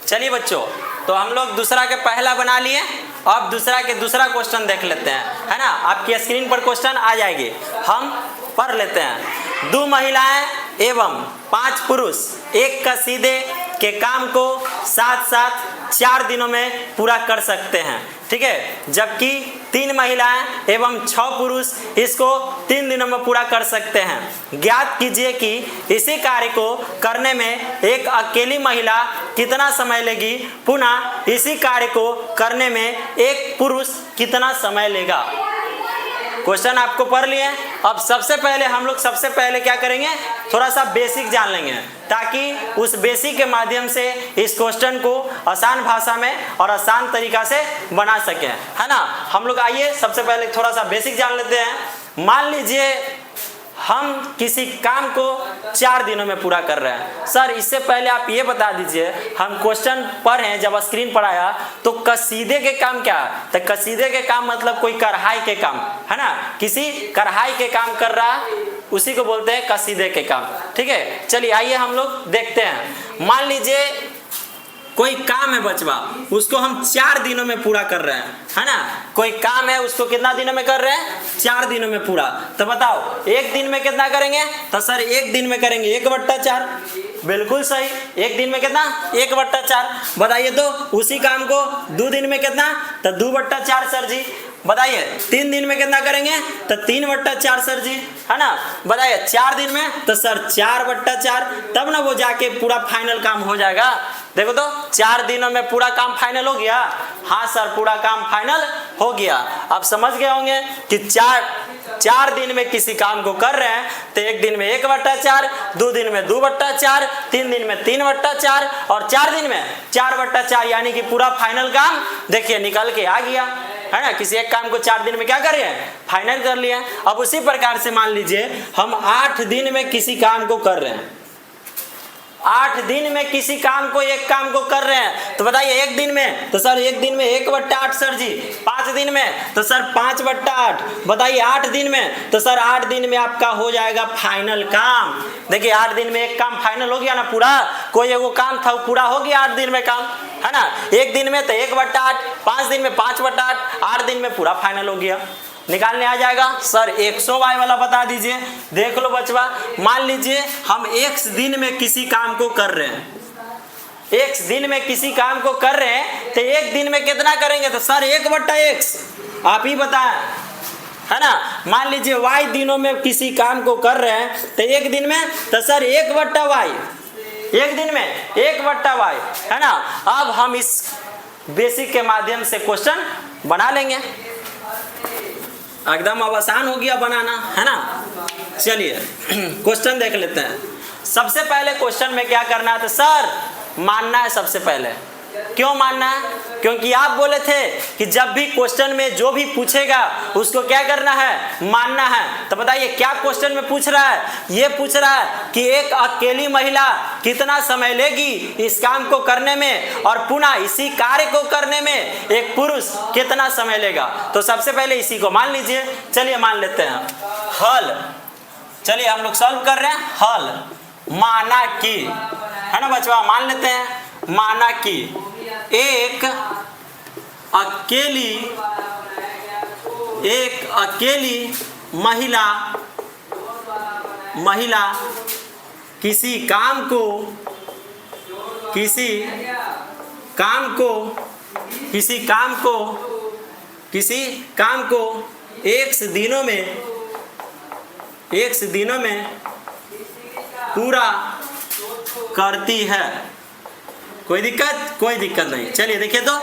चलिए बच्चों, तो हम लोग दूसरा के पहला बना लिए, अब दूसरा के दूसरा क्वेश्चन देख लेते हैं, है ना। आपकी स्क्रीन पर क्वेश्चन आ जाएगी, हम पढ़ लेते हैं। 2 महिलाएं एवं 5 पुरुष एक कसीदे के काम को साथ साथ 4 दिनों में पूरा कर सकते हैं, ठीक है। जबकि 3 महिलाएं एवं 6 पुरुष इसको 3 दिनों में पूरा कर सकते हैं। ज्ञात कीजिए कि इसी कार्य को करने में एक अकेली महिला कितना समय लेगी, पुनः इसी कार्य को करने में एक पुरुष कितना समय लेगा। क्वेश्चन आपको पढ़ लिए। अब सबसे पहले हम लोग क्या करेंगे, थोड़ा सा बेसिक जान लेंगे, ताकि उस बेसिक के माध्यम से इस क्वेश्चन को आसान भाषा में और आसान तरीका से बना सकें, है ना। हम लोग आइए सबसे पहले थोड़ा सा बेसिक जान लेते हैं। मान लीजिए हम किसी काम को 4 दिनों में पूरा कर रहे हैं। सर इससे पहले आप ये बता दीजिए, हम क्वेश्चन पढ़े जब स्क्रीन पर आया तो कसीदे के काम क्या है, तो कसीदे के काम मतलब कोई कढ़ाई के काम, है ना। किसी कढ़ाई के काम कर रहा है, उसी को बोलते हैं कसीदे के काम, ठीक है। चलिए आइए हम लोग देखते हैं। मान लीजिए कोई काम है बचवा, उसको हम 4 दिनों में पूरा कर रहे हैं, है ना। कोई काम है उसको कितना दिनों में कर रहे हैं, 4 दिनों में पूरा। तो बताओ एक दिन में कितना करेंगे, तो सर एक दिन में करेंगे 1/4। बिल्कुल सही, एक दिन में कितना, 1/4। बताइए तो उसी काम को 2 दिन में कितना, तो 2/4 सर जी। बताइए 3 दिन में कितना करेंगे, तो 3/4 सर जी, है ना। बताइए 4 दिन में, तो सर 4/4, तब ना वो जाके पूरा फाइनल काम हो जाएगा। देखो तो 4 दिनों में पूरा काम फाइनल हो गया। हाँ सर पूरा काम फाइनल हो गया। अब समझ गए होंगे कि 4 दिन में किसी काम को कर रहे हैं, तो एक दिन में 1/4, 2 दिन में 2/4, 3 दिन में 3/4 और 4 दिन में 4/4, यानी कि पूरा फाइनल काम देखिए निकल के आ गया, है ना। किसी एक काम को 4 दिन में क्या कर रहे हैं, फाइनल कर लिया। अब उसी प्रकार से मान लीजिए हम 8 दिन में किसी काम को कर रहे हैं, 8 दिन में किसी काम को, एक काम को कर रहे हैं, तो बताइए एक दिन में, तो सर एक दिन में 1/8 सर जी। 5 दिन में, तो सर 5/8। बताइए 8 दिन में, तो सर 8 दिन में आपका हो जाएगा फाइनल काम। देखिए 8 दिन में एक काम फाइनल हो गया ना पूरा, कोई एगो काम था पूरा हो गया 8 दिन में काम, है ना। एक दिन में तो 1/8, 5 दिन में 5/8, 8 दिन में पूरा फाइनल हो गया। निकालने आ जाएगा। सर 100y वाला बता दीजिए। देख लो बचवा, मान लीजिए हम एक दिन में किसी काम को कर रहे हैं, एक दिन में किसी काम को कर रहे हैं, तो एक दिन में कितना करेंगे, तो सर 1/x आप ही बताएं, है ना। मान लीजिए y दिनों में किसी काम को कर रहे हैं, तो एक दिन में, तो सर 1/y, एक दिन में 1/y, है ना। अब हम इस बेसिक के माध्यम से क्वेश्चन बना लेंगे, एकदम अब आसान हो गया बनाना, है ना। चलिए क्वेश्चन देख लेते हैं। सबसे पहले क्वेश्चन में क्या करना है, तो सर मानना है सबसे पहले। क्यों मानना है, क्योंकि आप बोले थे कि जब भी क्वेश्चन में जो भी पूछेगा उसको क्या करना है, मानना है। तो बताइए क्या क्वेश्चन में पूछ रहा है, ये पूछ रहा है कि एक अकेली महिला कितना समय लेगी इस काम को करने में, और पुनः इसी कार्य को करने में एक पुरुष कितना समय लेगा। तो सबसे पहले इसी को मान लीजिए। चलिए मान लेते हैं हल। चलिए हम लोग सॉल्व कर रहे हैं हल। माना कि, है ना बचवा, मान लेते हैं। माना कि एक अकेली महिला किसी काम को एक दिनों में पूरा करती है। कोई दिक्कत नहीं। चलिए देखिए तो,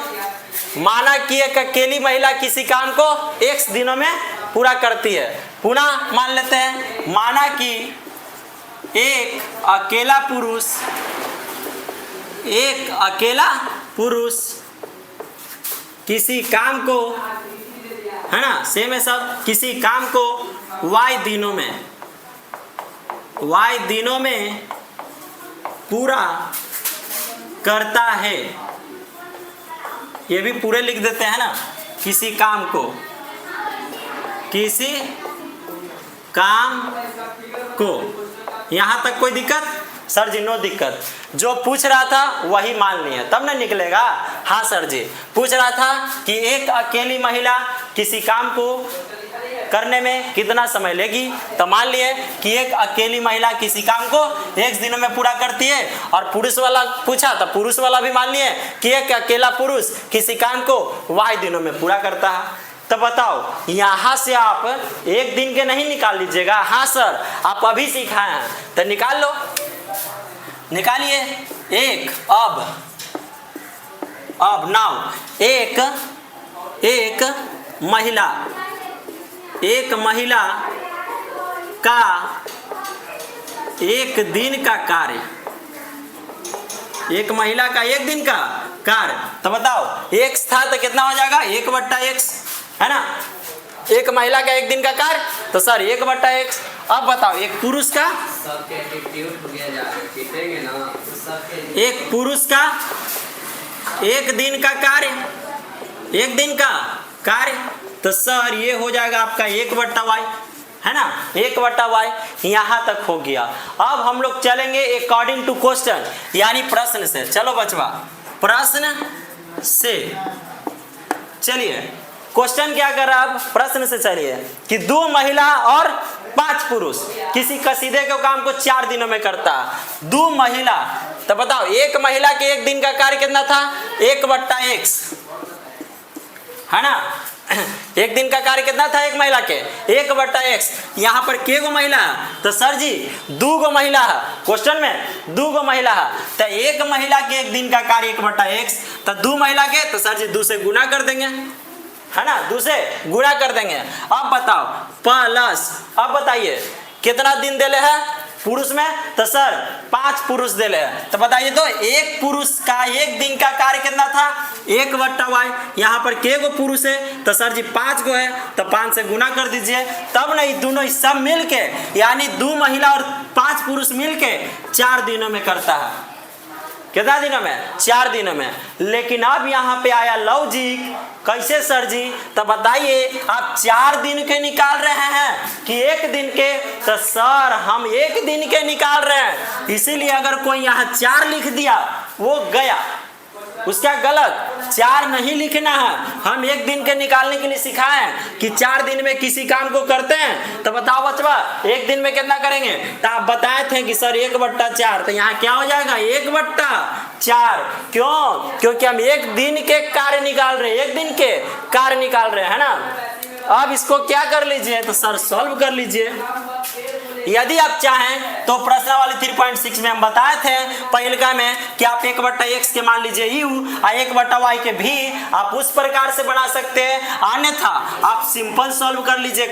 माना कि एक अकेली महिला किसी काम को एक दिनों में पूरा करती है। पुनः मान लेते हैं, माना कि एक अकेला पुरुष किसी काम को, है ना, सेम है सब, किसी काम को y दिनों में पूरा करता है। ये भी पूरे लिख देते हैं ना, किसी काम को, यहां तक कोई दिक्कत। सर जी नो दिक्कत, जो पूछ रहा था वही मान लिए तब ना निकलेगा। हाँ सर जी, पूछ रहा था कि एक अकेली महिला किसी काम को करने में कितना समय लेगी, तो मान लिए कि एक अकेली महिला किसी काम को एक दिन में पूरा करती है। और पुरुष वाला पूछा तो पुरुष वाला भी मान लिए कि एक अकेला पुरुष किसी काम को वाही दिनों में पूरा करता है। तो बताओ यहाँ से आप एक दिन के नहीं निकाल लीजिएगा। हाँ सर, आप अभी सिखाए हैं तो निकाल लो, निकालिए। एक अब नाउ एक महिला का एक दिन का कार्य, एक महिला का एक दिन का कार्य, तो बताओ x था तो कितना हो जाएगा 1/x, है ना। एक महिला का एक दिन का कार्य तो सर 1/x। अब बताओ एक पुरुष का, एक पुरुष का एक दिन का कार्य, एक दिन का कार्य तो सर ये हो जाएगा आपका 1/y, है ना, 1/y। यहाँ तक हो गया। अब हम लोग चलेंगे अकॉर्डिंग टू क्वेश्चन, यानी प्रश्न से। चलो बचवा, प्रश्न से चलिए। क्वेश्चन क्या कर रहा है, अब प्रश्न से चलिए कि 2 महिला और 5 पुरुष किसी कसीदे के काम को 4 दिनों में करता है। 2 महिला, तो बताओ एक महिला के एक दिन का कार्य कितना था 1/x, है ना। एक दिन का कार्य कितना था एक महिला के 1/x। यहाँ पर के गो महिला है तो सर जी 2 गो महिला है, क्वेश्चन में 2 गो महिला है तो एक महिला के एक दिन का कार्य 1/x, तो 2 महिला के तो सर जी 2 से गुना कर देंगे, है ना, 2 से गुणा कर देंगे। अब बताओ प्लस, अब बताइए कितना दिन देले है पुरुष में, तो सर 5 पुरुष देले है। तो बताइए तो एक पुरुष का एक दिन का कार्य कितना था 1/y। यहाँ पर के गो पुरुष है तो सर जी 5 गो है, तो 5 से गुना कर दीजिए, तब नहीं दोनों सब मिल के, यानी 2 महिला और 5 पुरुष मिल के 4 दिनों में करता है। कितना दिनों में 4 दिनों में। लेकिन अब यहाँ पे आया लॉजिक, कैसे सर जी, तो बताइए आप 4 दिन के निकाल रहे हैं कि एक दिन के, तो सर हम एक दिन के निकाल रहे हैं, इसीलिए अगर कोई यहाँ 4 लिख दिया वो गया, उसका गलत। 4 नहीं लिखना है, हम एक दिन के निकालने के लिए सिखाए कि 4 दिन में किसी काम को करते हैं। तो बताओ बचवा एक दिन में कितना करेंगे, तो आप बताए थे कि सर 1/4, तो यहाँ क्या हो जाएगा 1/4। क्यों, क्योंकि हम एक दिन के कार्य निकाल रहे हैं, एक दिन के कार्य निकाल रहे हैं, है ना। अब इसको क्या कर लीजिए, तो सर सॉल्व कर लीजिए। यदि आप चाहें तो प्रश्नावली 3.6 में हम बताए थे पहिलका में कि आप 1/x के मान लीजिए u और 1/y के भी आप उस प्रकार से बना सकते हैं, अन्यथा आप सिंपल सॉल्व कर लीजिए।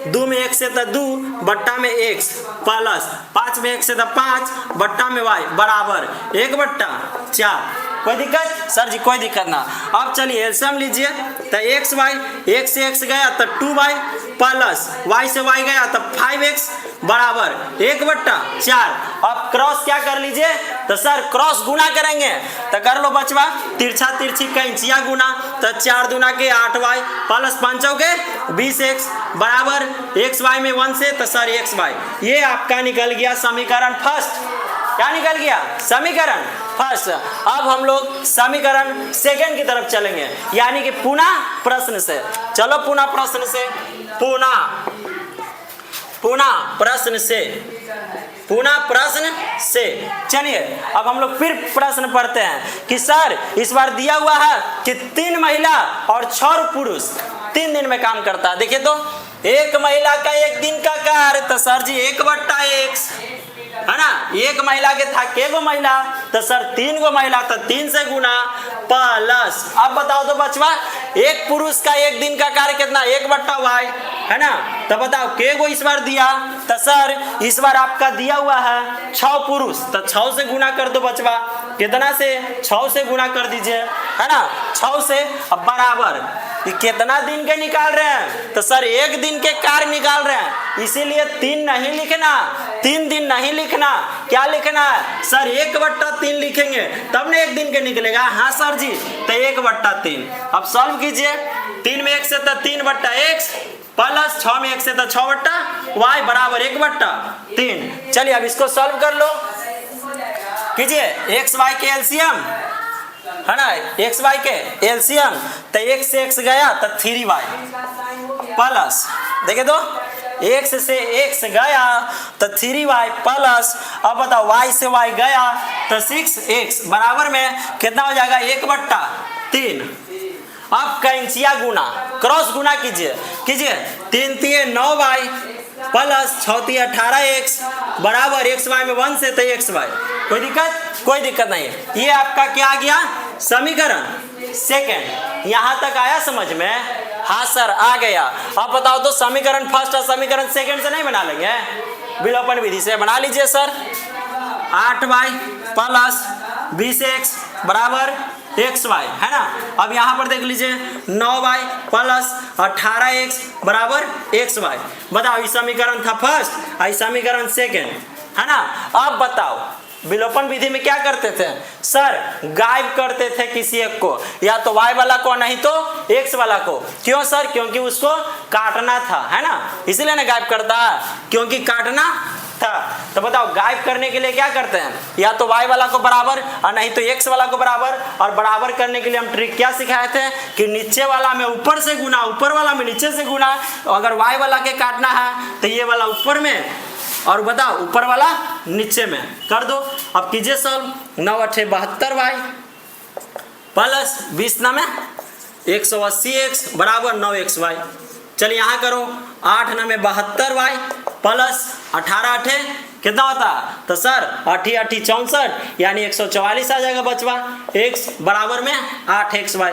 2 में x है तो 2 बट्टा में x प्लस 5 में x है तो 5 बट्टा में y बराबर 1/4। कोई दिक्कत सर जी, कोई दिक्कत ना। अब चलिए एलसीएम लीजिए, तो x y, x से x गया तो 2y प्लस y से y गया तो 5x बराबर 1/4। अब क्रॉस क्या कर लीजिए, तो सर क्रॉस गुना करेंगे, तो कर लो बचवा, तिरछा तिरछी कैंचिया गुना, तो 4 दूना के 8y प्लस 5 के 20x बराबर xy में 1 से, तो सर xy। ये आपका निकल गया समीकरण फर्स्ट। क्या निकल गया, समीकरण फर्स्ट। अब हम लोग समीकरण सेकंड की तरफ चलेंगे, यानी कि पुनः प्रश्न से। चलो पुनः प्रश्न से, पुनः प्रश्न से चलिए। अब हम लोग फिर प्रश्न पढ़ते हैं कि सर इस बार दिया हुआ है कि 3 महिला और 6 पुरुष 3 दिन में काम करता है। देखिए तो एक महिला का एक दिन का कार्य, तो सर जी 1/x, है ना। एक महिला के था के गो महिला, तो सर 3 गो महिला, तो 3 से गुना प्लस। अब बताओ तो बचवा एक पुरुष का एक दिन का कार्य कितना 1/y, है ना। तो बताओ के गो इस बार दिया, तो सर इस बार आपका दिया हुआ है 6 पुरुष, तो 6 से गुना कर दो बचवा, कितना से 6 से गुना कर दीजिए, है ना, 6 से। अब बराबर कितना दिन के निकाल रहे हैं, तो सर एक दिन के कार्य निकाल रहे हैं, इसीलिए 3 नहीं लिखना, 3 दिन नहीं लिखना, क्या लिखना है सर 1/3 लिखेंगे, तब ना एक दिन के निकलेगा। हाँ सर जी, तो 1/3। अब सॉल्व कीजिए, 3 में 1 से तो 3/x प्लस 6 में 1 से तो 6/y बराबर 1/3। चलिए अब इसको सॉल्व कर लो। कीजिए एक्स वाई के एलसीएम है ना, एक्स वाई के एलसीएम तो एक्स से एक्स गया तो 3y प्लस, देखिए तो एक्स से एक्स गया तो 3y प्लस, अब बताओ y से y गया तो 6x बराबर में कितना हो जाएगा 1/3। अब कैंचिया गुना क्रॉस गुना कीजिए, कीजिए 3 × 9y प्लस 6 × 18x बराबर एक्स वाई में 1 से तो एक्स वाई, कोई दिक्कत? कोई दिक्कत नहीं है। ये आपका क्या आ गया समीकरण सेकंड, यहाँ तक आया समझ में? हाँ सर आ गया। अब बताओ तो समीकरण फर्स्ट और समीकरण सेकंड से नहीं बना लेंगे, विलोपन विधि से बना लीजिए सर। 8y प्लस 20x बराबर xy है ना। अब यहाँ पर देख लीजिए 9y प्लस 18x बराबर xy। बताओ ये समीकरण था फर्स्ट और समीकरण सेकंड है ना। अब बताओ विलोपन विधि में क्या करते थे सर, गायब करते थे किसी एक को, या तो y वाला को नहीं तो x वाला को। क्यों सर? क्योंकि उसको काटना था है ना, इसीलिए ना गायब करता है, क्योंकि काटना था। तो बताओ गायब करने के लिए क्या करते हैं, या तो y वाला को बराबर और नहीं तो x वाला को बराबर। और बराबर करने के लिए हम ट्रिक क्या सिखाए थे कि नीचे वाला में ऊपर से गुना, ऊपर वाला में नीचे से गुना। अगर y वाला के काटना है तो ये वाला ऊपर में और बताओ ऊपर वाला नीचे में कर दो। अब कीजिए सॉल्व। 9 × 8 = 72y प्लस 20 में 180x बराबर 9xy। चलिए यहाँ करो 8 में 72y प्लस 18 8 कितना होता तो सर 8 8 64 यानी 144 आ जाएगा बचवा। x बराबर में 8xy।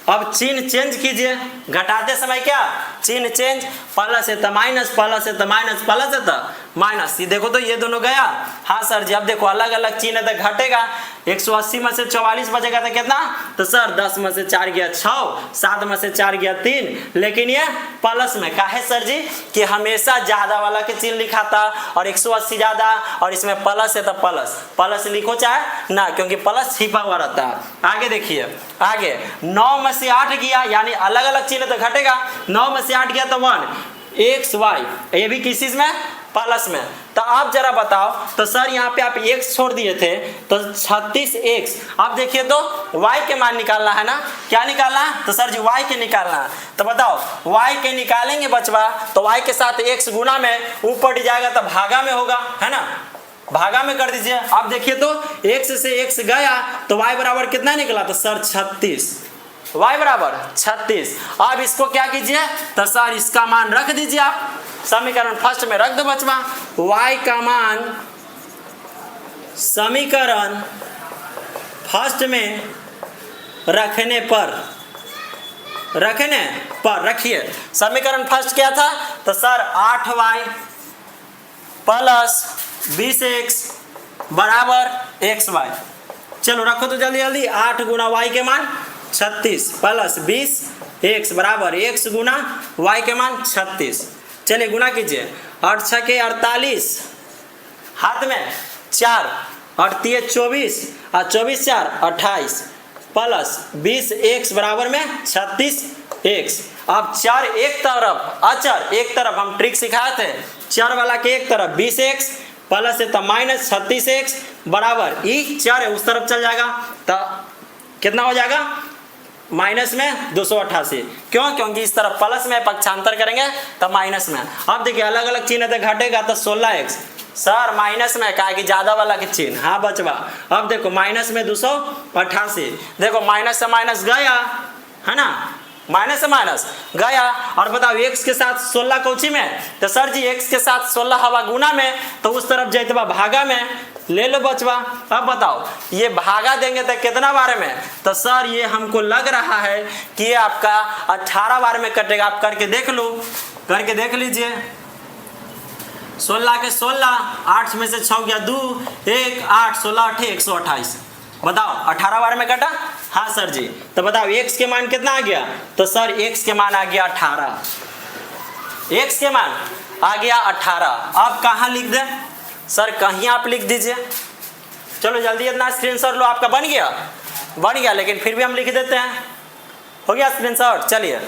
अब चिन्ह चेंज कीजिए, घटाते समय क्या चिन्ह चेंज, प्लस है तो माइनस, प्लस है तो माइनस, प्लस है तो माइनस। ये देखो तो ये दोनों गया। हाँ सर जी, अब देखो अलग अलग चिन्ह है तो घटेगा। 180 में से 44 बचेगा तो कितना तो सर 10 में से 4 गया 6, 7 में से 4 गया 3। लेकिन ये प्लस में काहे सर जी कि हमेशा ज्यादा वाला के चिन्ह लिखा था और 180 ज्यादा और इसमें प्लस है तो प्लस, प्लस लिखो चाहे ना, क्योंकि प्लस छिपा हुआ रहता है। आगे देखिए, आगे 9 में से 8 गया यानी अलग अलग चिन्ह तो घटेगा। 9 में से 8 गया तो 1 xy, ये भी किस चीज में प्लस में। तो आप जरा बताओ तो सर यहाँ पे आप x छोड़ दिए थे तो 36x। अब देखिए तो y के मान निकालना है ना, क्या निकालना है तो सर जी y के निकालना है। तो बताओ y के निकालेंगे बचवा तो y के साथ x गुना में ऊपर जाएगा तो भागा में होगा है ना, भागा में कर दीजिए। अब देखिए तो x से x गया तो y बराबर कितना निकला तो सर 36, y बराबर 36। अब इसको क्या कीजिए तो सर इसका मान रख दीजिए, आप समीकरण फर्स्ट में रख दो बचवा। y का मान समीकरण फर्स्ट में रखने पर रखिए। समीकरण फर्स्ट क्या था तो सर 8y प्लस 20x बराबर xy। चलो रखो तो जल्दी जल्दी। 8 गुना y के मान 36 प्लस 20x बराबर x गुना y के मान 36। चलिए गुना कीजिए। 8 × 6 = 48, हाथ में 4 और 3 24 और 24 4 28 प्लस 20x बराबर में 36x। अब 4 एक तरफ अचर एक तरफ हम ट्रिक सिखाए थे, 4 वाला के एक तरफ 20x प्लस है तो माइनस 36x बराबर ई 4 है उस तरफ चल जाएगा तो कितना हो जाएगा माइनस में 288। क्यों? क्योंकि इस तरफ प्लस में पक्षांतर करेंगे तो माइनस में। अब देखिए अलग अलग चिन्ह तो घटेगा तो 16x सर माइनस में कहा कि ज्यादा वाला के चिन्ह। हाँ बचवा, अब देखो माइनस में 288, देखो माइनस से माइनस गया है ना, माइनस से माइनस गया। और बताओ x के साथ 16 कौची में तो सर जी x के साथ 16 हवा गुना में तो उस तरफ जैतवा भागा में ले लो बचवा। अब बताओ ये भागा देंगे तो कितना बार में तो सर ये हमको लग रहा है कि ये आपका 18 बार में कटेगा। आप करके देख लो, करके देख लीजिए। 16 के 16, 8 में से 6 गया 2, 1 8 16 8 128। बताओ 18 बार में कटा। हाँ सर जी, तो बताओ x के मान कितना आ गया तो सर x के मान आ गया 18, x के मान आ गया 18। अब कहाँ लिख दे सर, कहीं आप लिख दीजिए। चलो जल्दी इतना स्क्रीनशॉट लो, आपका बन गया लेकिन फिर भी हम लिख देते हैं। हो गया स्क्रीनशॉट। चलिए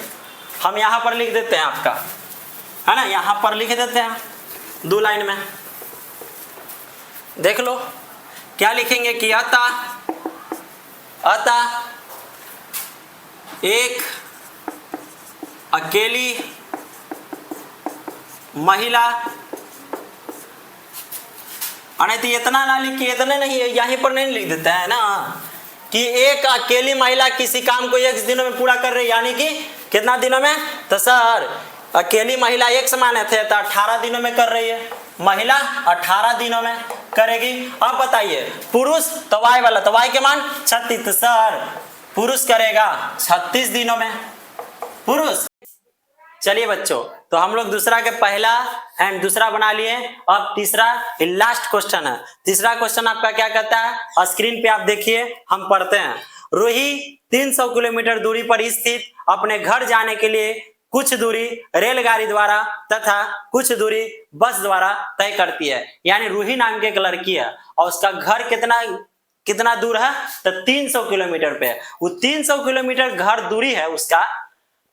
हम यहाँ पर लिख देते हैं आपका है ना, यहाँ पर लिख देते हैं 2 लाइन में। देख लो क्या लिखेंगे कि अतः एक अकेली महिला, अरे तो इतना ना लिखिए, इतने नहीं, यहीं पर नहीं लिख देता है ना कि एक अकेली महिला किसी काम को एक दिनों में पूरा कर रही है, यानी कि कितना दिनों में। तो सर अकेली महिला एक समान थे तो 18 दिनों में कर रही है, महिला 18 दिनों में करेगी। अब बताइए पुरुष, तो वाई वाला, तो वाई के मान 36, तो सर पुरुष करेगा 36 दिनों में पुरुष। चलिए बच्चों, तो हम लोग दूसरा के पहला एंड दूसरा बना लिए। अब तीसरा लास्ट क्वेश्चन है। तीसरा क्वेश्चन आपका क्या कहता है, स्क्रीन पे आप देखिए, हम पढ़ते हैं। रूही 300 किलोमीटर दूरी पर स्थित अपने घर जाने के लिए कुछ दूरी रेलगाड़ी द्वारा तथा कुछ दूरी बस द्वारा तय करती है। यानी रूही नाम की एक लड़की है और उसका घर कितना दूर है, तो 300 किलोमीटर पे। वो 300 किलोमीटर घर दूरी है उसका,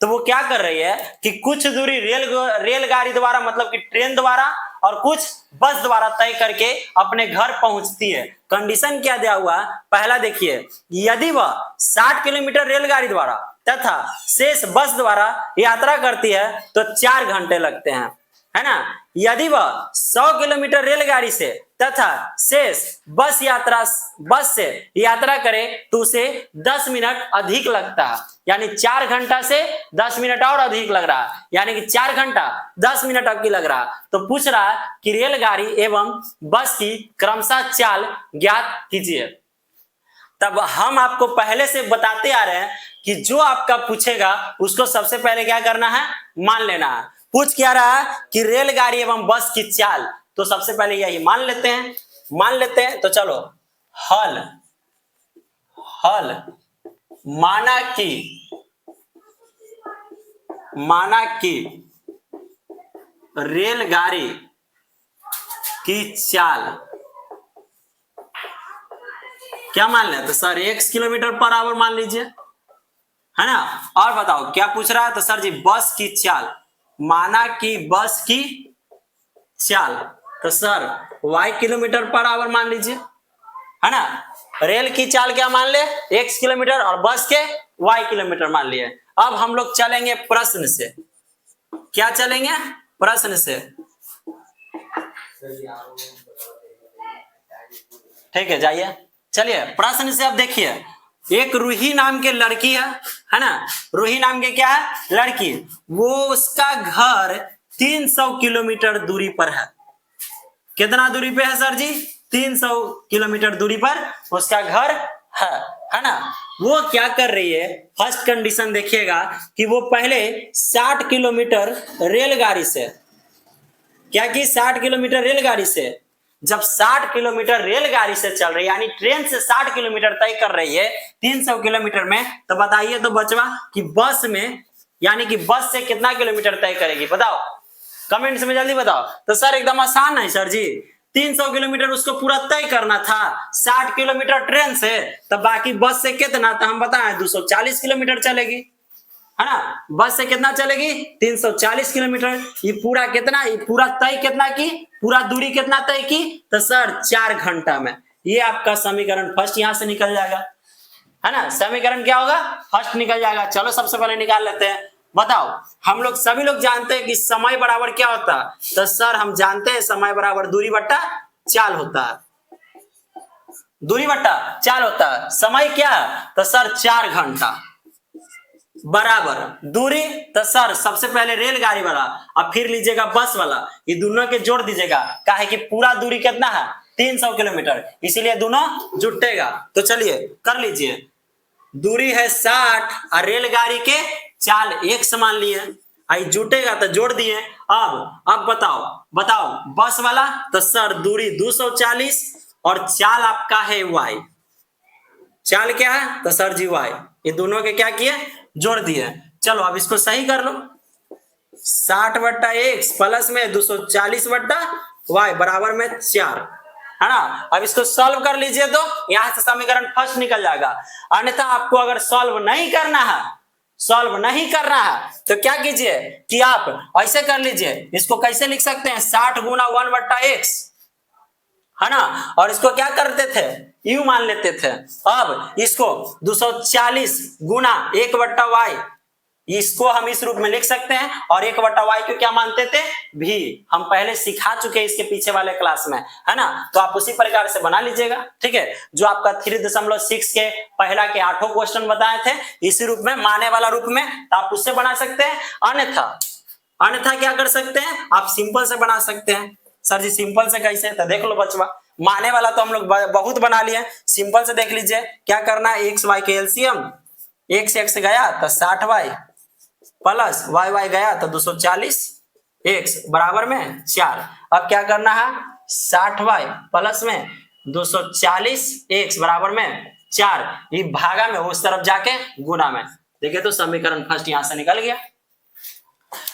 तो वो क्या कर रही है कि कुछ दूरी रेलगाड़ी द्वारा मतलब कि ट्रेन द्वारा और कुछ बस द्वारा तय करके अपने घर पहुंचती है। कंडीशन क्या दिया हुआ, पहला देखिए, यदि वह 60 किलोमीटर रेलगाड़ी द्वारा तथा शेष बस द्वारा यात्रा करती है तो 4 घंटे लगते हैं, है ना। यदि वह 100 किलोमीटर रेलगाड़ी से तथा शेष बस से यात्रा करे तो उसे 10 मिनट अधिक लगता है, यानी 4 घंटा से 10 मिनट और अधिक लग रहा है, यानी कि 4 घंटा 10 मिनट अब की लग रहा है। तो पूछ रहा है कि रेलगाड़ी एवं बस की क्रमशः चाल ज्ञात कीजिए। तब हम आपको पहले से बताते आ रहे हैं कि जो आपका पूछेगा उसको सबसे पहले क्या करना है, मान लेना है। पूछ क्या रहा है कि रेलगाड़ी एवं बस की चाल, तो सबसे पहले यही मान लेते हैं। तो चलो, हल माना कि रेलगाड़ी की चाल क्या मान लें, तो सर 1 किलोमीटर पर आवर मान लीजिए, है ना। और बताओ क्या पूछ रहा है, तो सर जी बस की चाल, माना कि बस की चाल, तो sir y kilometre per hour मान लीजिए, है ना। रेल की चाल क्या मान ले, 1 किलोमीटर, और बस के y किलोमीटर मान लिए। अब हम लोग चलेंगे प्रश्न से। क्या चलेंगे, प्रश्न से, ठीक है, जाइए। चलिए प्रश्न से अब देखिए, एक रूही नाम के लड़की है ना। रूही नाम के क्या है, लड़की। वो उसका घर 300 किलोमीटर दूरी पर है। कितना दूरी पे है सर जी, 300 किलोमीटर दूरी पर उसका घर है ना। वो क्या कर रही है, फर्स्ट कंडीशन देखिएगा कि वो पहले 60 किलोमीटर रेलगाड़ी से, क्या की 60 किलोमीटर रेलगाड़ी से, जब 60 किलोमीटर रेलगाड़ी से चल रही है, यानी ट्रेन से 60 किलोमीटर तय कर रही है 300 किलोमीटर में, तो बताइए तो बचवा कि बस में, यानी कि बस से कितना किलोमीटर तय करेगी, बताओ कमेंट्स में जल्दी बताओ। तो सर एकदम आसान है सर जी, 300 किलोमीटर उसको पूरा तय करना था 60 किलोमीटर ट्रेन से, तो बाकी बस से कितना, तो हम बताएं 240 किलोमीटर चलेगी, है ना। बस से कितना चलेगी, 340 किलोमीटर। ये पूरा कितना, ये पूरा तय कितना की, पूरा दूरी कितना तय की, तो सर 4 घंटा में। ये आपका समीकरण फर्स्ट यहां से निकल जाएगा, है ना। समीकरण क्या होगा, फर्स्ट निकल जाएगा। चलो सबसे पहले निकाल लेते हैं। बताओ, हम लोग सभी लोग जानते हैं कि समय बराबर क्या होता है, तो सर हम जानते हैं समय बराबर दूरी बट्टा चाल होता है। दूरी बट्टा चाल होता है। समय क्या है, तो सर 4 घंटा बराबर दूरी, तो सर सबसे पहले रेलगाड़ी वाला, अब फिर लीजिएगा बस वाला, ये दोनों के जोड़ दीजिएगा, काहे कि पूरा दूरी कितना है 300 किलोमीटर, इसीलिए दोनों जुटेगा। तो चलिए कर लीजिए, दूरी है 60 और रेलगाड़ी के चाल 1 समान लिए, आई जुटेगा तो जोड़ दिए। अब बताओ बस वाला, तो सर दूरी 240 और चाल आपका है y। चाल क्या है, तो सर जी y। ये दोनों के क्या किए, जोड़ दिए। चलो अब इसको सही कर लो, 60/x प्लस में 240/y बराबर में 4, है ना। अब इसको सॉल्व कर लीजिए तो यहां से समीकरण फर्स्ट निकल जाएगा। अन्यथा आपको अगर सॉल्व नहीं करना है तो क्या कीजिए कि आप ऐसे कर लीजिए, इसको कैसे लिख सकते हैं, 60 गुना 1/x, है ना, और इसको क्या करते थे, u मान लेते थे। अब इसको 240 गुना 1/y, इसको हम इस रूप में लिख सकते हैं, और 1/y को क्या मानते थे, भी। हम पहले सिखा चुके हैं इसके पीछे वाले क्लास में, है ना, तो आप उसी प्रकार से बना लीजिएगा। ठीक है, जो आपका 3.6 के पहला के 8 क्वेश्चन बताए थे इसी रूप में, माने वाला रूप में, तो आप उससे बना सकते हैं। अन्यथा क्या कर सकते हैं, आप सिंपल से बना सकते हैं। सर जी सिंपल से कैसे, तो देख लो बचवा, माने वाला तो हम लोग बहुत बना लिए, सिंपल से देख लीजिए क्या करना है। एक्स वाई के एलसीएम, x x गया तो 60y प्लस y गया तो 240 x बराबर में 4। अब क्या करना है, 60y प्लस में 240 x बराबर में 4, ये भागा में उस तरफ जाके गुना में। देखिए तो समीकरण फर्स्ट यहां से निकल गया,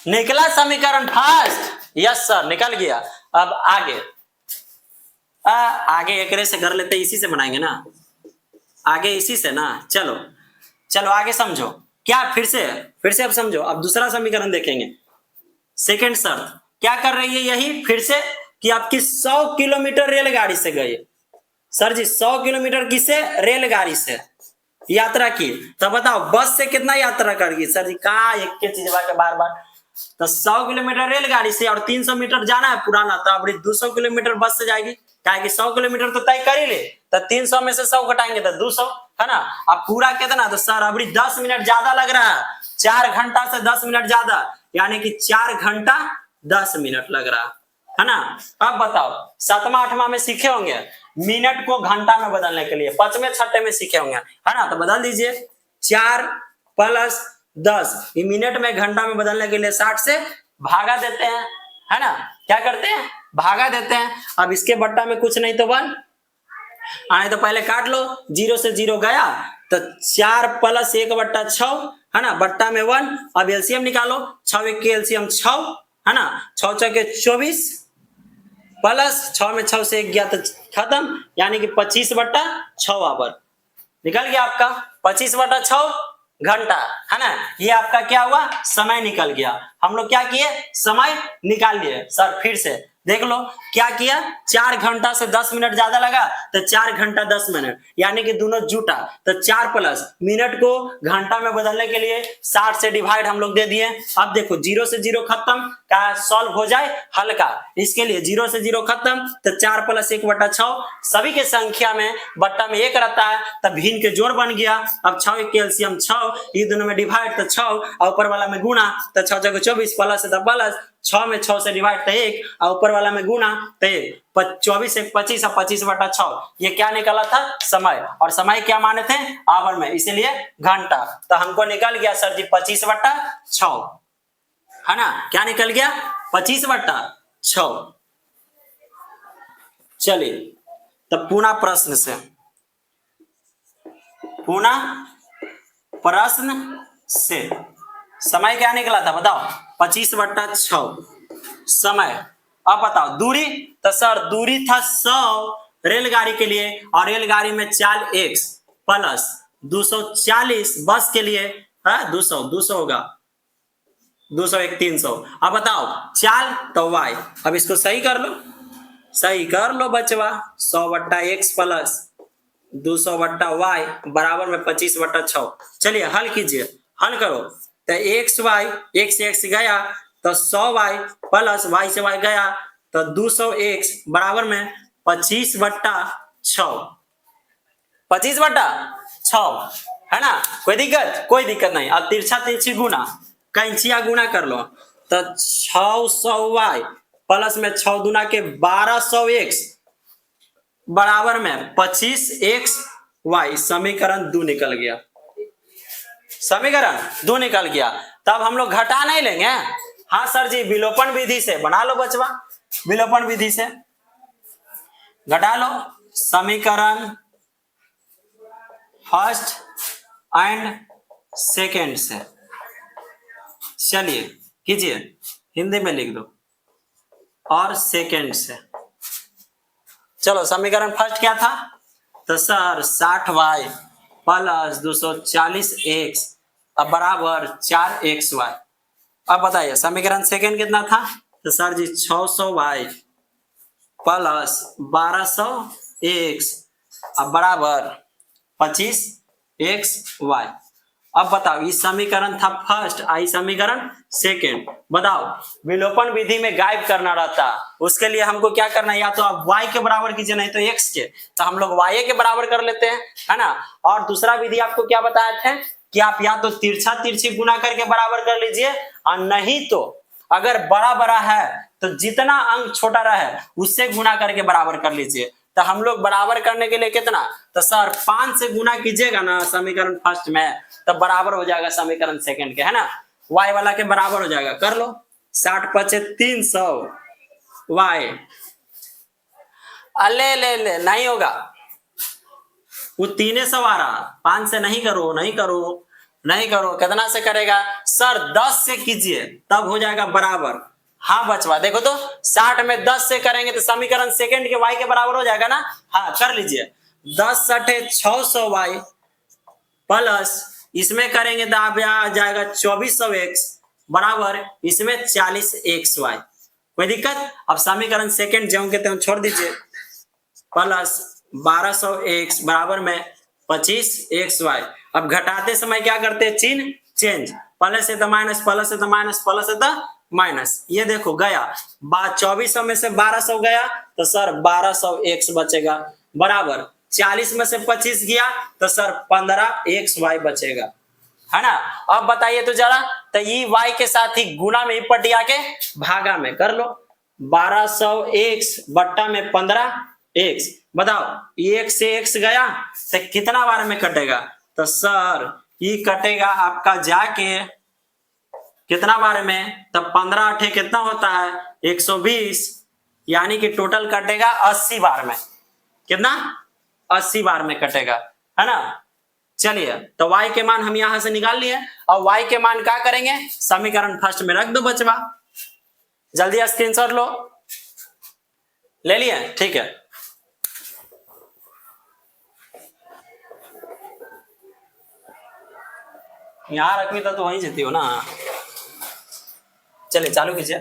निकला समीकरण फर्स्ट, यस सर निकल गया। अब आगे एक से कर लेते, इसी से बनाएंगे ना, आगे इसी से ना। चलो आगे समझो, क्या फिर से अब समझो। अब दूसरा समीकरण देखेंगे। सेकंड शर्त क्या कर रही है, यही फिर से कि आपकी 100 किलोमीटर रेलगाड़ी से गई। सर जी 100 किलोमीटर किसे, रेलगाड़ी से यात्रा की, तो बताओ बस से कितना यात्रा करेगी। सर जी कहा एक के चीज बार तो 100 किलोमीटर रेलगाड़ी से और 300 मीटर जाना है पुराना, तो अब 200 किलोमीटर बस से जाएगी, क्या कि 100 किलोमीटर तो तय कर ही ले, तो 300 में से 100 घटाएंगे तो 200, है ना। अब पूरा कितना, तो सर अभी 10 मिनट ज्यादा लग रहा है, 4 घंटा से 10 मिनट ज्यादा, यानी कि 4 घंटा 10 मिनट लग रहा है ना। अब बताओ 7वां 8वां में सीखे होंगे मिनट को घंटा में बदलने के लिए, 5वें 6ठे में सीखे होंगे, है ना, तो बदल दीजिए 4 + 10, ये मिनट में घंटा में बदलने के लिए 60 से भागा देते हैं, है ना, क्या करते हैं, भागा देते हैं। अब इसके बट्टा में कुछ नहीं तो 1 आने, तो पहले काट लो, 0 से 0 गया तो 4 + 1/6, है ना, बट्टा में 1। अब एलसीएम निकालो, 6 1 के एलसीएम 6, है ना, 6 6 के 24 प्लस 6 में 6 से 1 गया तो खत्म, यानी कि 25/6 आवर निकल गया आपका 25/6 घंटा, है ना। ये आपका क्या हुआ, समय निकल गया। हम लोग क्या किए, समय निकाल लिए। सर फिर से देख लो क्या किया, 4 घंटा से 10 मिनट ज्यादा लगा तो 4 घंटा 10 मिनट, यानी कि दोनों जुटा, तो 4 प्लस मिनट को घंटा में बदलने के लिए 60 से डिवाइड हम लोग दे दिए। अब देखो 0 से 0 खत्म, का सॉल्व हो जाए हल्का, इसके लिए 0 से 0 खत्म, तो 4 + 1/6, सभी के संख्या में बट्टा में 1 रहता है, तब भिन्न के जोड़ बन गया। अब 6 1 के एलसीएम 6, ये दोनों में डिवाइड तो 6, और ऊपर वाला में गुना, तो 6 6 24 प्लस है तो प्लस, 6 में 6 से डिवाइड तो 1, और ऊपर वाला में गुना तो 1, 24 1 25 और 25/6, ये क्या निकला था, समय। और समय क्या माने थे, आवर में, इसीलिए घंटा। तो हमको निकल गया सर जी 25/6, है ना, क्या निकल गया 25/6। चलिए तब पुनः प्रश्न से समय क्या निकला था बताओ, 25/6 समय। अब बताओ दूरी, तो सर दूरी था 100 रेलगाड़ी के लिए, और रेलगाड़ी में चाल x प्लस 240 बस के लिए, 200 होगा, 200 1 300। अब बताओ चाल तो y, अब इसको सही कर लो बचवा, 100/x प्लस 200/y बराबर में 25/6। चलिए हल कीजिए, हल करो, तो xy, x से x गया तो 100y प्लस y से y गया तो 200x बराबर में 25/6, 25/6, है ना। कोई दिक्कत नहीं। अब तिरछा तिरछी गुना, कैंचिया गुना कर लो, तो 600y प्लस में 6 दूना के 1200x बराबर में 25xy, समीकरण 2 निकल गया। तब हम लोग घटा नहीं लेंगे, हाँ सर जी विलोपन विधि से बना लो बचवा, विलोपन विधि से घटा लो समीकरण फर्स्ट एंड सेकेंड से। चलिए कीजिए, हिंदी में लिख दो, और सेकेंड से। चलो समीकरण फर्स्ट क्या था, तो सर 60y प्लस 240x अब बराबर 4xy। अब बताइए समीकरण सेकेंड कितना था, तो सर जी 600y प्लस 1200x अब बराबर 25xy। अब बताओ इस समीकरण था फर्स्ट, आई समीकरण सेकेंड। बताओ विलोपन विधि में गायब करना रहता, उसके लिए हमको क्या करना है, या तो आप y के बराबर कीजिए नहीं तो x के, तो हम लोग y के बराबर कर लेते हैं, है ना। और दूसरा विधि आपको क्या बताया थे कि आप या तो तिरछा तिरछी गुना करके बराबर कर लीजिए, और नहीं तो अगर बड़ा बड़ा है तो जितना अंक छोटा रहे उससे गुना करके बराबर कर लीजिए। तो हम लोग बराबर करने के लिए कितना, तो सर 5 से गुना कीजिएगा ना समीकरण फर्स्ट में, तब बराबर हो जाएगा समीकरण सेकंड के, है ना। y वाला के बराबर हो जाएगा, कर लो 60 पचे 300 y। ले ले ले नहीं होगा, वो 300 आ रहा, 5 से नहीं करो नहीं करो नहीं करो, कितना से करेगा सर 10 से कीजिए तब हो जाएगा बराबर। हाँ बचवा देखो तो 60 में 10 से करेंगे तो समीकरण सेकंड के y के बराबर हो जाएगा ना। हाँ कर लीजिए 10 सठे 600 y प्लस इसमें करेंगे तो आप आ जाएगा 2400x बराबर इसमें 40xy। कोई दिक्कत। अब समीकरण सेकंड जो के त्यों छोड़ दीजिए, प्लस 1200x बराबर में 25xy। अब घटाते समय क्या करते हैं, चिन्ह चेंज, प्लस है तो माइनस, प्लस है तो माइनस, प्लस है तो माइनस। ये देखो गया 2400 में से 1200 गया तो सर 1200x बचेगा बराबर 40 में से 25 गया तो सर 15xy बचेगा, है ना। अब बताइए तो जरा, तो ये y के साथ ही गुना में ही पटिया के भागा में कर लो, 1200x बट्टा में 15x। बताओ एक से x गया तो कितना बार में कटेगा, तो सर ये कटेगा आपका जाके कितना बार में, तब 15 अठे कितना होता है 120, यानी कि टोटल कटेगा 80 बार में। कितना 80 बार में कटेगा, है ना। चलिए तो y के मान हम यहां से निकाल लिए, और y के मान क्या करेंगे समीकरण फर्स्ट में रख दो बचवा। जल्दी स्क्रीनशॉट लो, ले लिए, ठीक है। यहां रखनी तो वहीं जीती हो ना। चलिए चालू कीजिए।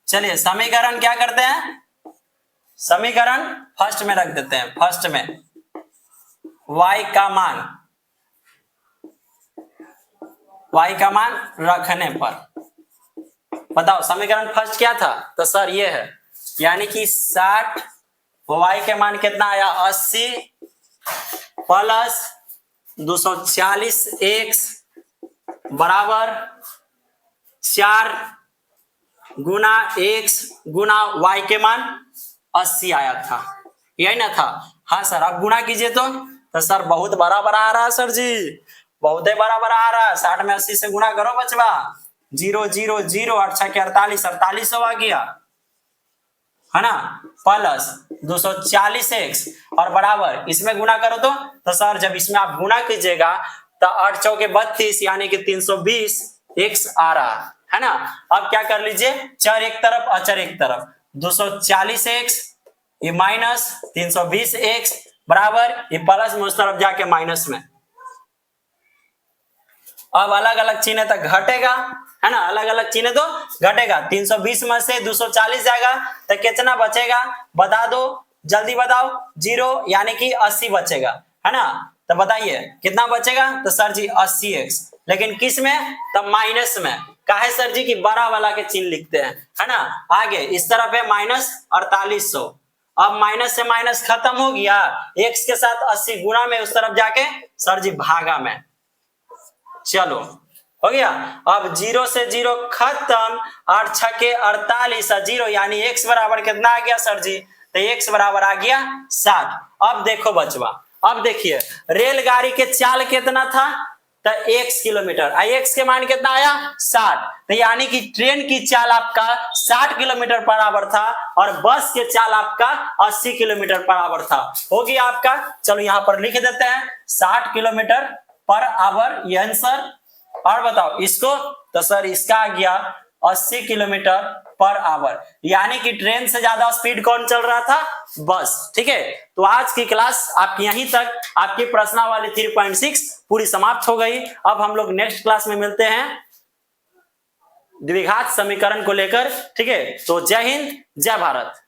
चलिए समीकरण क्या करते हैं, समीकरण फर्स्ट में रख देते हैं। फर्स्ट में y का मान रखने पर बताओ समीकरण फर्स्ट क्या था, तो सर ये है, यानी कि 60 y के मान कितना आया 80 प्लस 240x बराबर 4 गुना x गुना y के मान 80 आया था, यही ना था। हाँ सर अब गुना कीजिए तो सर बहुत बड़ा बड़ा आ रहा है सर जी, बहुत ही बड़ा बड़ा आ रहा है। 60 में 80 से गुना करो बचवा, 0 0 0 8 6 48 4800 आ गया, है ना, प्लस 240x और बराबर इसमें गुना करो तो सर जब इसमें आप गुना कीजिएगा तो 8 चौके 32 यानी कि 320x आ रहा है ना। अब क्या कर लीजिए, चर एक तरफ अचर एक तरफ, 240x ये माइनस 320x बराबर ये प्लस में उस तरफ जाके माइनस में। अब अलग अलग चिन्ह तक घटेगा, है ना, अलग अलग चिन्ह तो घटेगा। 320 में से 240 जाएगा तो कितना बचेगा बता दो, जल्दी बताओ, 0 यानी कि 80 बचेगा, है ना। तो बताइए कितना बचेगा, तो सर जी 80x, लेकिन किस में, तब माइनस में। काहे सर जी की बड़ा वाला के चिन्ह लिखते हैं, है ना। आगे इस तरफ है माइनस 4800, अब माइनस से माइनस खत्म हो गया, x के साथ 80 गुना में उस तरफ जाके सर जी भागा में। चलो हो गया, अब 0 से 0 खत्म, 8 6 के 48 0 यानी x बराबर कितना आ गया सर जी, तो x बराबर आ गया 60। अब देखो बचवा, अब देखिए रेलगाड़ी के चाल कितना था, तो 1 किलोमीटर, x के मान कितना आया 60, तो यानी कि ट्रेन की चाल आपका 60 किलोमीटर बराबर था और बस के चाल आपका 80 किलोमीटर बराबर था। हो गया आपका, चलो यहाँ पर लिख देते हैं 60 किलोमीटर पर आवर ये आंसर। और बताओ इसको, तो सर इसका आ गया 80 किलोमीटर पर आवर, यानी कि ट्रेन से ज्यादा स्पीड कौन चल रहा था, बस। ठीक है, तो आज की क्लास आपकी यहीं तक, आपकी प्रश्नावली 3.6 पूरी समाप्त हो गई। अब हम लोग नेक्स्ट क्लास में मिलते हैं। द्विघात समीकरण को लेकर। ठीक है, तो जय हिंद, जय भारत।